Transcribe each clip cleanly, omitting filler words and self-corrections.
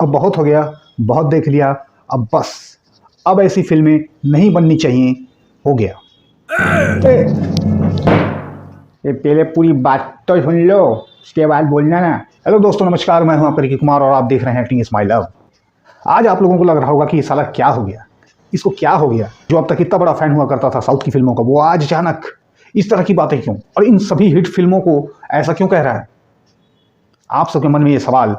अब बहुत हो गया, बहुत देख लिया, अब बस, अब ऐसी फिल्में नहीं बननी चाहिए, हो गया। ये पहले पूरी बात तो सुन लो, उसके बाद बोलना ना। हेलो दोस्तों, नमस्कार, मैं हूं आपका रिकी कुमार और आप देख रहे हैं एक्टिंग इज माय लव। आज आप लोगों को लग रहा होगा कि ये साला क्या हो गया, इसको क्या हो गया। जो अब तक इतना बड़ा फैन हुआ करता था साउथ की फिल्मों का, वो आज अचानक इस तरह की बातें क्यों, और इन सभी हिट फिल्मों को ऐसा क्यों कह रहा है। आप सबके मन में ये सवाल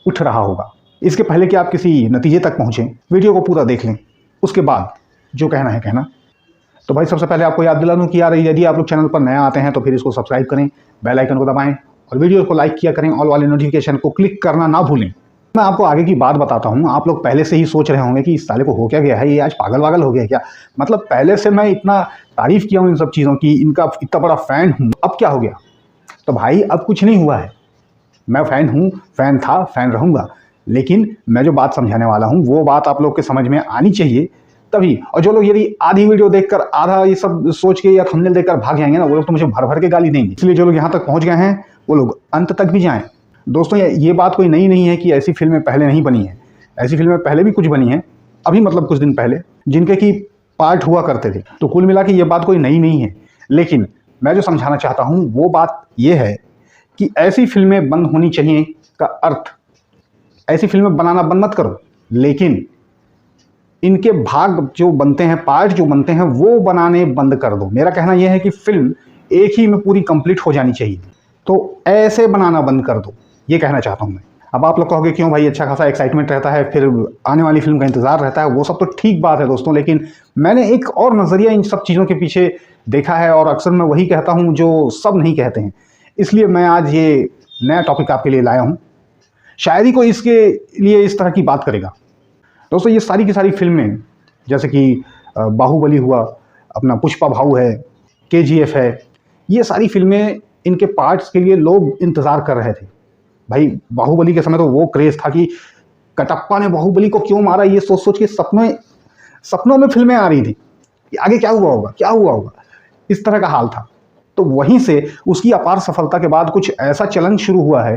उठ रहा होगा। इसके पहले कि आप किसी नतीजे तक पहुंचें, वीडियो को पूरा देख लें, उसके बाद जो कहना है कहना। तो भाई सबसे पहले आपको याद दिला दूं कि यार यदि आप लोग चैनल पर नया आते हैं तो फिर इसको सब्सक्राइब करें, बेल आइकन को दबाएं और वीडियो को लाइक किया करें, ऑल वाले नोटिफिकेशन को क्लिक करना ना भूलें। मैं आपको आगे की बात बताता हूं। आप लोग पहले से ही सोच रहे होंगे कि इस साले को हो क्या गया है, ये आज पागल वागल हो गया क्या। मतलब पहले से मैं इतना तारीफ किया हूं इन सब चीज़ों की, इनका इतना बड़ा फैन हूँ, अब क्या हो गया। तो भाई अब कुछ नहीं हुआ है। मैं फ़ैन हूँ, फ़ैन था, फ़ैन रहूँगा, लेकिन मैं जो बात समझाने वाला हूँ वो बात आप लोग के समझ में आनी चाहिए तभी। और जो लोग यदि आधी वीडियो देखकर आधा ये सब सोच के या थंबनेल देखकर भाग जाएंगे ना, वो लोग तो मुझे भर भर के गाली देंगे। इसलिए जो लोग यहाँ तक पहुँच गए हैं वो लोग अंत तक भी जाएं। दोस्तों ये बात कोई नई नहीं है कि ऐसी फिल्में पहले नहीं बनी हैं। ऐसी फिल्में पहले भी कुछ बनी हैं, अभी मतलब कुछ दिन पहले, जिनके की पार्ट हुआ करते थे। तो कुल मिला के ये बात कोई नई नहीं है, लेकिन मैं जो समझाना चाहता हूँ वो बात ये है कि ऐसी फिल्में बंद होनी चाहिए का अर्थ, ऐसी फिल्में बनाना बंद मत करो, लेकिन इनके भाग जो बनते हैं, पार्ट जो बनते हैं, वो बनाने बंद कर दो। मेरा कहना यह है कि फिल्म एक ही में पूरी कंप्लीट हो जानी चाहिए, तो ऐसे बनाना बंद कर दो, ये कहना चाहता हूं मैं। अब आप लोग कहोगे क्यों भाई, अच्छा खासा एक्साइटमेंट रहता है, फिर आने वाली फिल्म का इंतजार रहता है। वो सब तो ठीक बात है दोस्तों, लेकिन मैंने एक और नज़रिया इन सब चीज़ों के पीछे देखा है और अक्सर मैं वही कहता हूँ जो सब नहीं कहते हैं। इसलिए मैं आज ये नया टॉपिक आपके लिए लाया हूँ, शायद ही कोई इसके लिए इस तरह की बात करेगा। दोस्तों ये सारी की सारी फिल्में, जैसे कि बाहुबली हुआ, अपना पुष्पा भाऊ है, KGF है, ये सारी फिल्में, इनके पार्ट्स के लिए लोग इंतज़ार कर रहे थे। भाई बाहुबली के समय तो वो क्रेज़ था कि कटप्पा ने बाहुबली को क्यों मारा, ये सोच सोच के सपनों में फिल्में आ रही थी कि आगे क्या हुआ होगा, क्या हुआ होगा, इस तरह का हाल था। तो वहीं से उसकी अपार सफलता के बाद कुछ ऐसा चलन शुरू हुआ है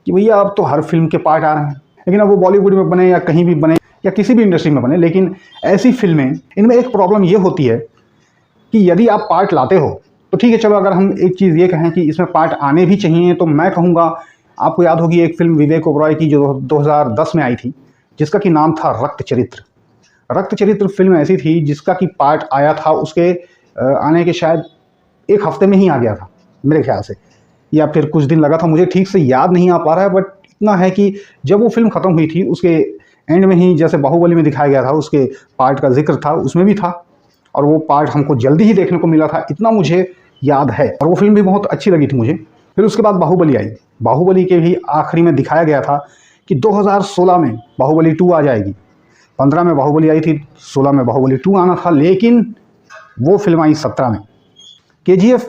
कि भैया अब तो हर फिल्म के पार्ट आ रहे हैं। लेकिन अब वो बॉलीवुड में बने या कहीं भी बने या किसी भी इंडस्ट्री में बने, लेकिन ऐसी फिल्में, इनमें एक प्रॉब्लम ये होती है कि यदि आप पार्ट लाते हो तो ठीक है, चलो अगर हम एक चीज़ ये कहें कि इसमें पार्ट आने भी चाहिए, तो मैं कहूँगा, आपको याद होगी एक फिल्म विवेक ओबरॉय की जो 2010 में आई थी, जिसका कि नाम था रक्त चरित्र। रक्त चरित्र फिल्म ऐसी थी जिसका कि पार्ट आया था, उसके आने के शायद एक हफ्ते में ही आ गया था मेरे ख्याल से, या फिर कुछ दिन लगा था, मुझे ठीक से याद नहीं आ पा रहा है। बट इतना है कि जब वो फिल्म ख़त्म हुई थी, उसके एंड में ही जैसे बाहुबली में दिखाया गया था, उसके पार्ट का जिक्र था, उसमें भी था, और वो पार्ट हमको जल्दी ही देखने को मिला था, इतना मुझे याद है। और वो फिल्म भी बहुत अच्छी लगी थी मुझे। फिर उसके बाद बाहुबली आई। बाहुबली के भी आखिरी में दिखाया गया था कि 2016 में बाहुबली 2 आ जाएगी। 15 में बाहुबली आई थी, 16 में बाहुबली 2 आना था, लेकिन वो फिल्म आई 17 में। KGF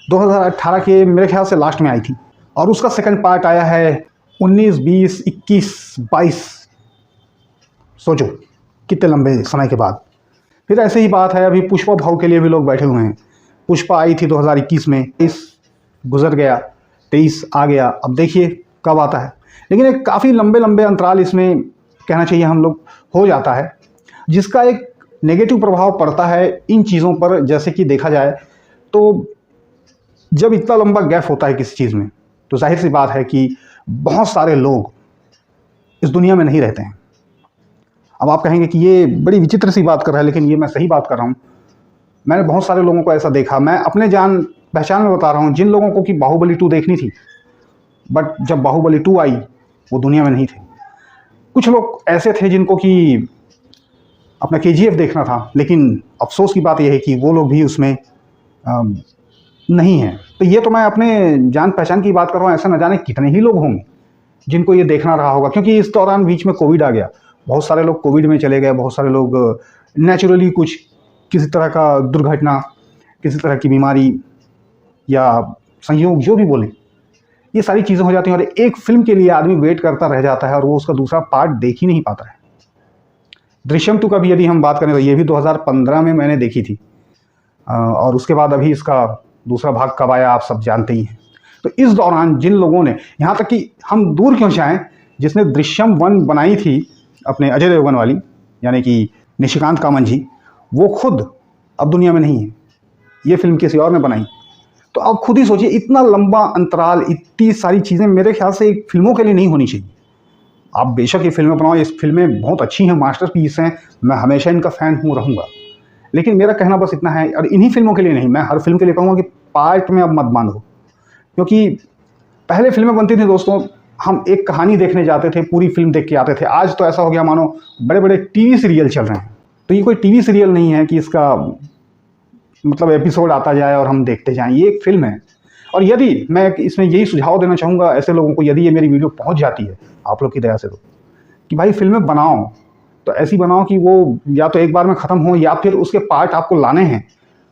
2018 के मेरे ख्याल से लास्ट में आई थी, और उसका सेकंड पार्ट आया है 19, 20, 21, 22। सोचो कितने लंबे समय के बाद। फिर ऐसे ही बात है, अभी पुष्पा भाव के लिए भी लोग बैठे हुए हैं। पुष्पा आई थी 2021 में, 23 गुजर गया, 23 आ गया, अब देखिए कब आता है। लेकिन एक काफ़ी लंबे लंबे अंतराल इसमें कहना चाहिए हम लोग हो जाता है, जिसका एक नेगेटिव प्रभाव पड़ता है इन चीज़ों पर। जैसे कि देखा जाए तो जब इतना लंबा गैप होता है किसी चीज़ में, तो जाहिर सी बात है कि बहुत सारे लोग इस दुनिया में नहीं रहते हैं। अब आप कहेंगे कि ये बड़ी विचित्र सी बात कर रहा है, लेकिन ये मैं सही बात कर रहा हूँ। मैंने बहुत सारे लोगों को ऐसा देखा, मैं अपने जान पहचान में बता रहा हूँ, जिन लोगों को कि बाहुबली 2 देखनी थी, बट जब बाहुबली 2 आई वो दुनिया में नहीं थे। कुछ लोग ऐसे थे जिनको कि अपना KGF देखना था, लेकिन अफसोस की बात यह है कि वो लोग भी उसमें नहीं है। तो ये तो मैं अपने जान पहचान की बात कर रहा हूँ, ऐसा न जाने कितने ही लोग होंगे जिनको ये देखना रहा होगा, क्योंकि इस दौरान बीच में कोविड आ गया। बहुत सारे लोग कोविड में चले गए, बहुत सारे लोग नेचुरली कुछ किसी तरह का दुर्घटना, किसी तरह की बीमारी या संयोग, जो भी बोलें, ये सारी चीज़ें हो जाती हैं, और एक फिल्म के लिए आदमी वेट करता रह जाता है और वो उसका दूसरा पार्ट देख ही नहीं पाता है। दृश्यम 2 का भी यदि हम बात करें तो ये भी 2015 में मैंने देखी थी, और उसके बाद अभी इसका दूसरा भाग कब आया आप सब जानते ही हैं। तो इस दौरान जिन लोगों ने, यहाँ तक कि हम दूर क्यों जाएं, जिसने दृश्यम 1 बनाई थी अपने अजय देवगन वाली, यानी कि निशिकांत कामत, वो खुद अब दुनिया में नहीं है, ये फिल्म किसी और ने बनाई। तो आप खुद ही सोचिए, इतना लंबा अंतराल, इतनी सारी चीज़ें मेरे ख्याल से एक फिल्मों के लिए नहीं होनी चाहिए। आप बेशक ये फिल्में बनाओ, ये फिल्में बहुत अच्छी हैं, मास्टरपीस हैं, मैं हमेशा इनका फ़ैन हूँ, रहूँगा। लेकिन मेरा कहना बस इतना है, और इन्हीं फिल्मों के लिए नहीं, मैं हर फिल्म के लिए कहूँगा कि पार्ट में अब मत बांधो। क्योंकि पहले फिल्में बनती थी दोस्तों, हम एक कहानी देखने जाते थे, पूरी फिल्म देख के आते थे। आज तो ऐसा हो गया मानो बड़े बड़े टीवी सीरियल चल रहे हैं। तो ये कोई टीवी सीरियल नहीं है कि इसका मतलब एपिसोड आता जाए और हम देखते जाएं, ये एक फिल्म है। और यदि मैं इसमें यही सुझाव देना चाहूँगा ऐसे लोगों को, यदि ये मेरी वीडियो पहुँच जाती है आप लोग की दया से, तो कि भाई फिल्में बनाओ तो ऐसी बनाओ कि वो या तो एक बार में ख़त्म हो, या फिर उसके पार्ट आपको लाने हैं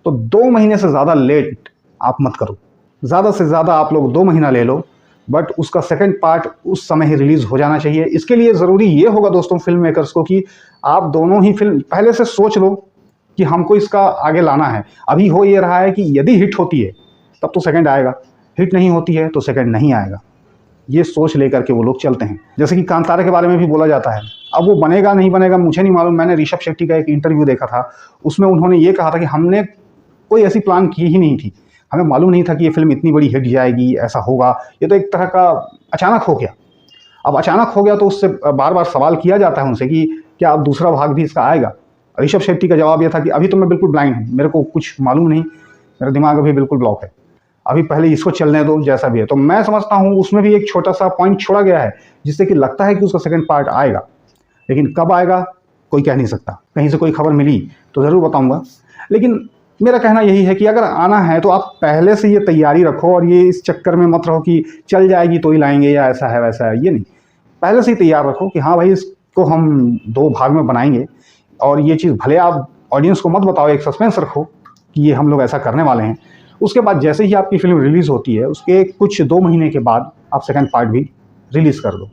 तो 2 महीने से ज़्यादा लेट आप मत करो। ज़्यादा से ज़्यादा आप लोग 2 महीना ले लो, बट उसका सेकंड पार्ट उस समय ही रिलीज़ हो जाना चाहिए। इसके लिए ज़रूरी ये होगा दोस्तों फिल्म मेकर्स को कि आप दोनों ही फिल्म पहले से सोच लो कि हमको इसका आगे लाना है। अभी हो ये रहा है कि यदि हिट होती है तब तो सेकंड आएगा, हिट नहीं होती है तो सेकंड नहीं आएगा। ये सोच लेकर के वो लोग चलते हैं। जैसे कि कांतारा के बारे में भी बोला जाता है, अब वो बनेगा नहीं बनेगा मुझे नहीं मालूम। मैंने ऋषभ शेट्टी का एक इंटरव्यू देखा था, उसमें उन्होंने ये कहा था कि हमने कोई ऐसी प्लान की ही नहीं थी, हमें मालूम नहीं था कि ये फिल्म इतनी बड़ी हिट जाएगी, ऐसा होगा। ये तो एक तरह का अचानक हो गया। अब अचानक हो गया तो उससे बार बार सवाल किया जाता है उनसे कि क्या अब दूसरा भाग भी इसका आएगा। ऋषभ शेट्टी का जवाब यह था कि अभी तो मैं बिल्कुल ब्लाइंड हूँ, मेरे को कुछ मालूम नहीं, मेरा दिमाग अभी बिल्कुल ब्लॉक है, अभी पहले इसको चलने दो जैसा भी है। तो मैं समझता हूँ उसमें भी एक छोटा सा पॉइंट छोड़ा गया है जिससे कि लगता है कि उसका सेकंड पार्ट आएगा, लेकिन कब आएगा कोई कह नहीं सकता। कहीं से कोई खबर मिली तो ज़रूर बताऊँगा। लेकिन मेरा कहना यही है कि अगर आना है तो आप पहले से ये तैयारी रखो, और ये इस चक्कर में मत रहो कि चल जाएगी तो ही लाएंगे या ऐसा है वैसा है, ये नहीं। पहले से ही तैयार रखो कि हाँ भाई इसको हम 2 भाग में बनाएंगे, और ये चीज़ भले आप ऑडियंस को मत बताओ, एक सस्पेंस रखो कि ये हम लोग ऐसा करने वाले हैं। उसके बाद जैसे ही आपकी फिल्म रिलीज़ होती है उसके कुछ 2 महीने के बाद आप सेकंड पार्ट भी रिलीज़ कर दो,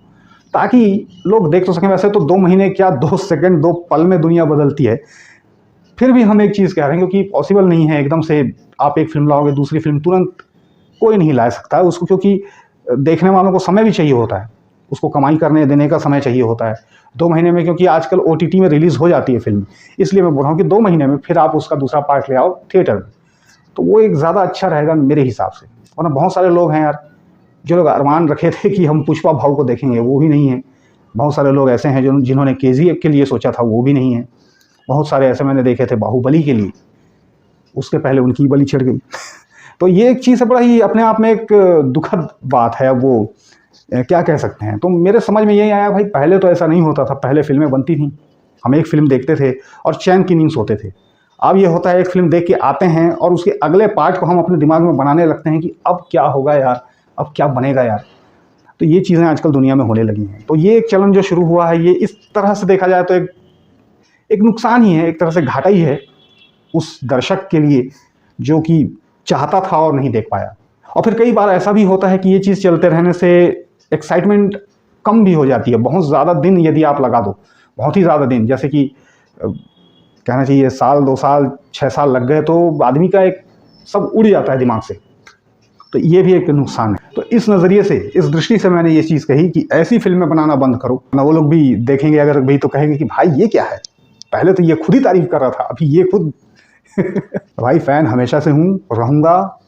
ताकि लोग देख तो सकें। वैसे तो 2 महीने क्या 2 सेकंड 2 पल में दुनिया बदलती है। फिर भी हम एक चीज़ कह रहे हैं क्योंकि पॉसिबल नहीं है एकदम से आप एक फिल्म लाओगे दूसरी फिल्म तुरंत कोई नहीं ला सकता है उसको, क्योंकि देखने वालों को समय भी चाहिए होता है, उसको कमाई करने देने का समय चाहिए होता है। 2 महीने में, क्योंकि आजकल OTT में रिलीज़ हो जाती है फिल्म, इसलिए मैं बोल रहा हूँ कि 2 महीने में फिर आप उसका दूसरा पार्ट ले आओ थिएटर में, तो वो एक ज़्यादा अच्छा रहेगा मेरे हिसाब से। वरना बहुत सारे लोग हैं यार जो लोग अरमान रखे थे कि हम पुष्पा भाव को देखेंगे, वो भी नहीं है। बहुत सारे लोग ऐसे हैं जो जिन्होंने KGF के लिए सोचा था, वो भी नहीं है। बहुत सारे ऐसे मैंने देखे थे बाहुबली के लिए, उसके पहले उनकी बलि चढ़ गई। तो ये एक चीज़ है, बड़ा ही अपने आप में एक दुखद बात है, वो क्या कह सकते हैं। तो मेरे समझ में यही आया भाई, पहले तो ऐसा नहीं होता था। पहले फिल्में बनती थी, हम एक फिल्म देखते थे और चैन की नींद सोते थे। अब ये होता है एक फिल्म देख के आते हैं और उसके अगले पार्ट को हम अपने दिमाग में बनाने लगते हैं कि अब क्या होगा यार, अब क्या बनेगा यार। तो ये चीज़ें आजकल दुनिया में होने लगी हैं। तो ये एक चलन जो शुरू हुआ है, ये इस तरह से देखा जाए तो एक नुकसान ही है, एक तरह से घाटा ही है उस दर्शक के लिए जो कि चाहता था और नहीं देख पाया। और फिर कई बार ऐसा भी होता है कि ये चीज़ चलते रहने से एक्साइटमेंट कम भी हो जाती है। बहुत ज़्यादा दिन यदि आप लगा दो, बहुत ही ज़्यादा दिन, जैसे कि कहना चाहिए साल 2 साल 6 साल लग गए तो आदमी का एक सब उड़ जाता है दिमाग से। तो ये भी एक नुकसान है। तो इस नज़रिए से, इस दृष्टि से मैंने ये चीज़ कही कि ऐसी फिल्में बनाना बंद करो ना। वो लोग भी देखेंगे अगर भाई तो कहेंगे कि भाई ये क्या है, पहले तो ये खुद ही तारीफ कर रहा था, अभी ये खुद भाई फ़ैन हमेशा से हूँ, रहूँगा।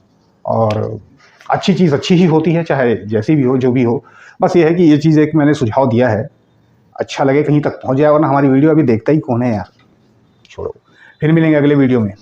और अच्छी चीज़ अच्छी ही होती है, चाहे जैसी भी हो, जो भी हो। बस ये है कि ये चीज़ एक मैंने सुझाव दिया है, अच्छा लगे कहीं तक पहुँच जाए, वरना हमारी वीडियो अभी देखता ही कौन है यार। छोड़ो, फिर मिलेंगे अगले वीडियो में।